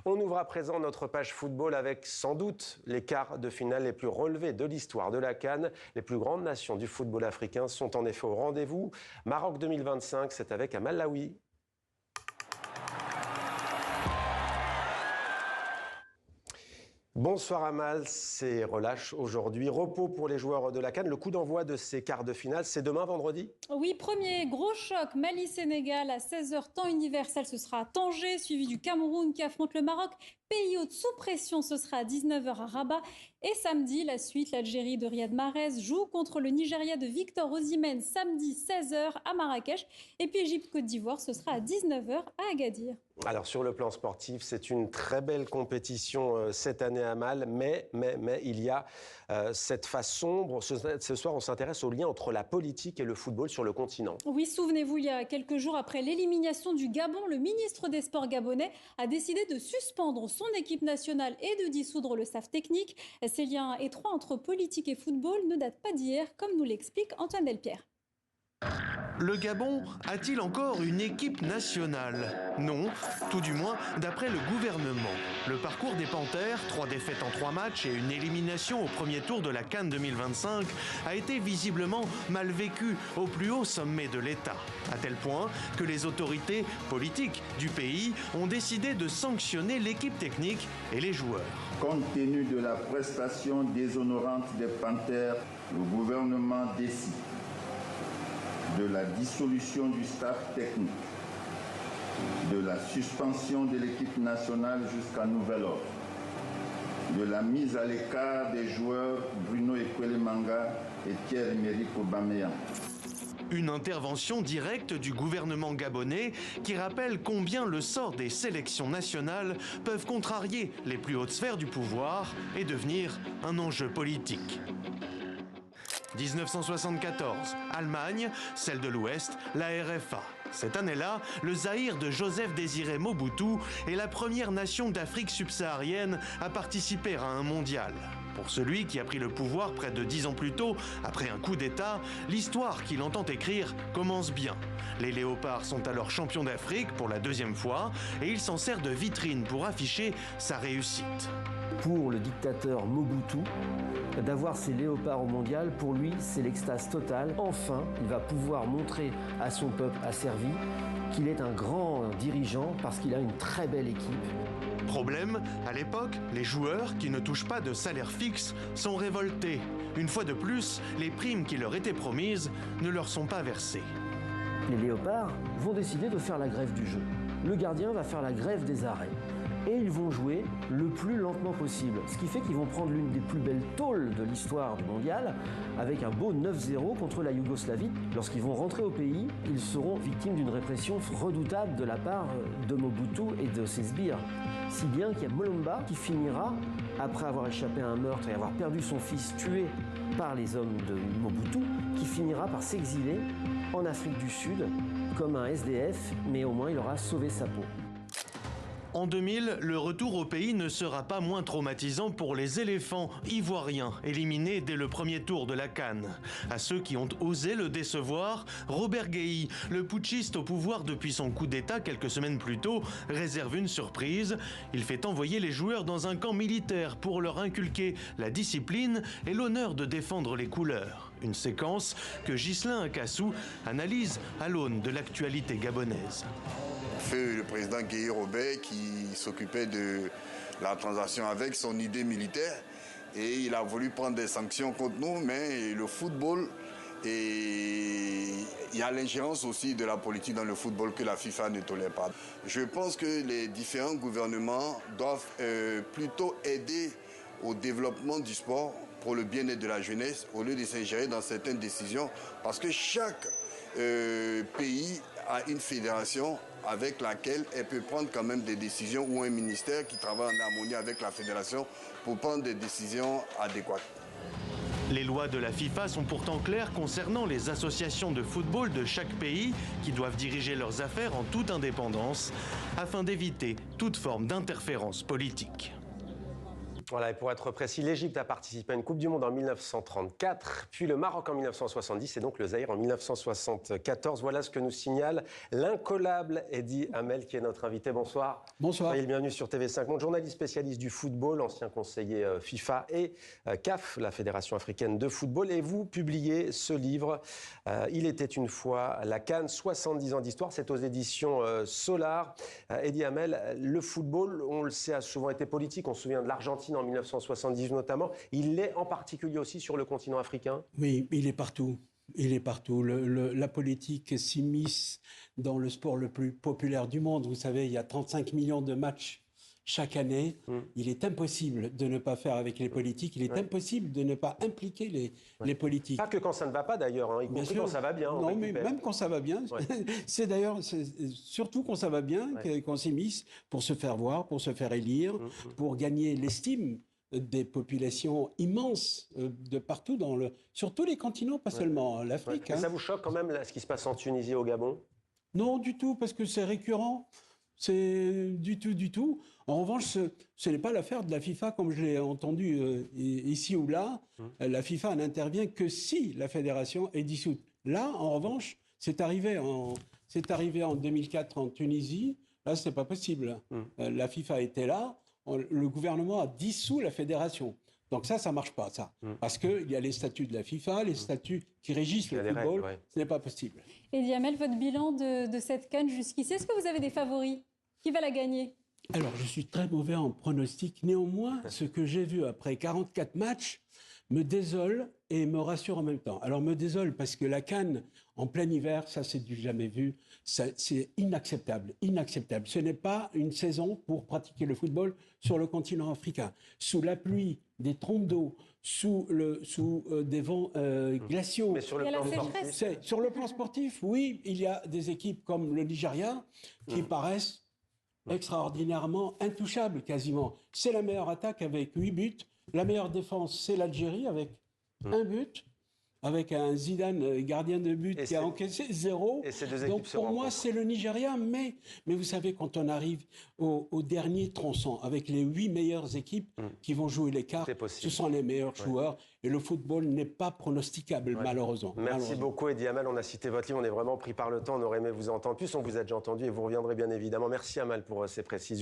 On ouvre à présent notre page football avec sans doute les quarts de finale les plus relevés de l'histoire de la CAN. Les plus grandes nations du football africain sont en effet au rendez-vous. Maroc 2025, c'est avec Amal Laoui. Bonsoir Amal, c'est relâche aujourd'hui. Repos pour les joueurs de la CAN. Le coup d'envoi de ces quarts de finale, c'est demain vendredi ? Oui, premier gros choc, Mali-Sénégal à 16h temps universel. Ce sera à Tanger, suivi du Cameroun qui affronte le Maroc. Pays hôte sous pression, ce sera à 19h à Rabat. Et samedi, la suite, l'Algérie de Riyad Mahrez joue contre le Nigeria de Victor Osimhen, samedi 16h à Marrakech. Et puis Égypte-Côte d'Ivoire, ce sera à 19h à Agadir. Alors sur le plan sportif, c'est une très belle compétition cette année à Amal, mais il y a cette face sombre. Ce soir, on s'intéresse au lien entre la politique et le football sur le continent. Oui, souvenez-vous, il y a quelques jours après l'élimination du Gabon, le ministre des Sports gabonais a décidé de suspendre son équipe nationale et de dissoudre le staff technique. Ces liens étroits entre politique et football ne datent pas d'hier, comme nous l'explique Antoine Delpierre. Le Gabon a-t-il encore une équipe nationale? Non, tout du moins d'après le gouvernement. Le parcours des Panthères, 3 défaites en 3 matchs et une élimination au premier tour de la CAN 2025 a été visiblement mal vécu au plus haut sommet de l'État. À tel point que les autorités politiques du pays ont décidé de sanctionner l'équipe technique et les joueurs. Compte tenu de la prestation déshonorante des Panthères, le gouvernement décide de la dissolution du staff technique, de la suspension de l'équipe nationale jusqu'à nouvel ordre, de la mise à l'écart des joueurs Bruno Ekwelemanga et Pierre-Emerick Aubameyang. Une intervention directe du gouvernement gabonais qui rappelle combien le sort des sélections nationales peuvent contrarier les plus hautes sphères du pouvoir et devenir un enjeu politique. 1974, Allemagne, celle de l'Ouest, la RFA. Cette année-là, le Zaïre de Joseph Désiré Mobutu est la première nation d'Afrique subsaharienne à participer à un mondial. Pour celui qui a pris le pouvoir près de 10 ans plus tôt, après un coup d'État, l'histoire qu'il entend écrire commence bien. Les Léopards sont alors champions d'Afrique pour la 2e fois et il s'en sert de vitrine pour afficher sa réussite. Pour le dictateur Mobutu, d'avoir ces léopards au mondial, pour lui, c'est l'extase totale. Enfin, il va pouvoir montrer à son peuple asservi qu'il est un grand dirigeant parce qu'il a une très belle équipe. Problème, à l'époque, les joueurs qui ne touchent pas de salaire fixe sont révoltés. Une fois de plus, les primes qui leur étaient promises ne leur sont pas versées. Les léopards vont décider de faire la grève du jeu. Le gardien va faire la grève des arrêts. Et ils vont jouer le plus lentement possible. Ce qui fait qu'ils vont prendre l'une des plus belles tôles de l'histoire du mondial, avec un beau 9-0 contre la Yougoslavie. Lorsqu'ils vont rentrer au pays, ils seront victimes d'une répression redoutable de la part de Mobutu et de ses sbires. Si bien qu'il y a Molomba qui finira, après avoir échappé à un meurtre et avoir perdu son fils tué par les hommes de Mobutu, qui finira par s'exiler en Afrique du Sud comme un SDF, mais au moins il aura sauvé sa peau. En 2000, le retour au pays ne sera pas moins traumatisant pour les éléphants ivoiriens, éliminés dès le premier tour de la CAN. À ceux qui ont osé le décevoir, Robert Guéhi, le putschiste au pouvoir depuis son coup d'État quelques semaines plus tôt, réserve une surprise. Il fait envoyer les joueurs dans un camp militaire pour leur inculquer la discipline et l'honneur de défendre les couleurs. Une séquence que Ghislain Akassou analyse à l'aune de l'actualité gabonaise. Le président Guéhi Robert qui s'occupait de la transaction avec son idée militaire et il a voulu prendre des sanctions contre nous, mais le football, et il y a l'ingérence aussi de la politique dans le football que la FIFA ne tolère pas. Je pense que les différents gouvernements doivent plutôt aider au développement du sport pour le bien-être de la jeunesse au lieu de s'ingérer dans certaines décisions parce que chaque pays a une fédération avec laquelle elle peut prendre quand même des décisions ou un ministère qui travaille en harmonie avec la fédération pour prendre des décisions adéquates. Les lois de la FIFA sont pourtant claires concernant les associations de football de chaque pays qui doivent diriger leurs affaires en toute indépendance afin d'éviter toute forme d'interférence politique. Voilà, et pour être précis, l'Égypte a participé à une Coupe du Monde en 1934, puis le Maroc en 1970 et donc le Zaïre en 1974. Voilà ce que nous signale l'incollable Eddie Hamel, qui est notre invité. Bonsoir. Bonsoir. Soyez le bienvenu sur TV5 Monde, journaliste spécialiste du football, ancien conseiller FIFA et CAF, la Fédération africaine de football. Et vous publiez ce livre, Il était une fois la CAN, 70 ans d'histoire. C'est aux éditions Solar. Eddie Hamel, le football, on le sait, a souvent été politique. On se souvient de l'Argentine en 1970 notamment. Il l'est en particulier aussi sur le continent africain. Oui, il est partout. Il est partout. La politique s'immisce dans le sport le plus populaire du monde. Vous savez, il y a 35 millions de matchs chaque année. Il est impossible de ne pas faire avec les politiques. Il est impossible de ne pas impliquer les politiques. Pas que quand ça ne va pas d'ailleurs, y compris quand ça va bien. Non, mais même quand ça va bien. Ouais. C'est d'ailleurs surtout quand ça va bien qu'on s'immisce pour se faire voir, pour se faire élire, pour gagner l'estime des populations immenses de partout sur tous les continents, pas seulement l'Afrique. Ça vous choque quand même ce qui se passe en Tunisie, au Gabon? Non, du tout, parce que c'est récurrent. C'est du tout. En revanche, ce n'est pas l'affaire de la FIFA, comme je l'ai entendu ici ou là. La FIFA n'intervient que si la fédération est dissoute. Là, en revanche, c'est arrivé en 2004 en Tunisie. Là, c'est pas possible. La FIFA était là. Le gouvernement a dissous la fédération. Donc ça marche pas, ça. Parce qu'il y a les statuts de la FIFA, les statuts qui régissent le football. Règles, ce n'est pas possible. Eddie Hamel, votre bilan de cette CAN jusqu'ici, est-ce que vous avez des favoris? Qui va la gagner? Alors, je suis très mauvais en pronostic. Néanmoins, ce que j'ai vu après 44 matchs me désole et me rassure en même temps. Alors, me désole parce que la CAN en plein hiver, ça c'est du jamais vu, c'est inacceptable, inacceptable. Ce n'est pas une saison pour pratiquer le football sur le continent africain. Sous la pluie, des trompes d'eau, sous des vents glaciaux. Mais sur le plan sportif, sur le plan sportif, oui, il y a des équipes comme le Nigeria qui paraissent extraordinairement intouchables quasiment. C'est la meilleure attaque avec 8 buts. La meilleure défense, c'est l'Algérie avec 1 but. Avec un Zidane, gardien de but, qui a encaissé 0. Et ces deux équipes Donc pour moi, c'est le Nigeria. Mais vous savez, quand on arrive au dernier tronçon, avec les 8 meilleures équipes qui vont jouer les quarts, ce sont les meilleurs joueurs. Et le football n'est pas pronosticable, malheureusement. Merci beaucoup, Eddie Hamel. On a cité votre livre, on est vraiment pris par le temps. On aurait aimé vous entendre plus. On vous a déjà entendu et vous reviendrez bien évidemment. Merci, Hamel, pour ces précisions.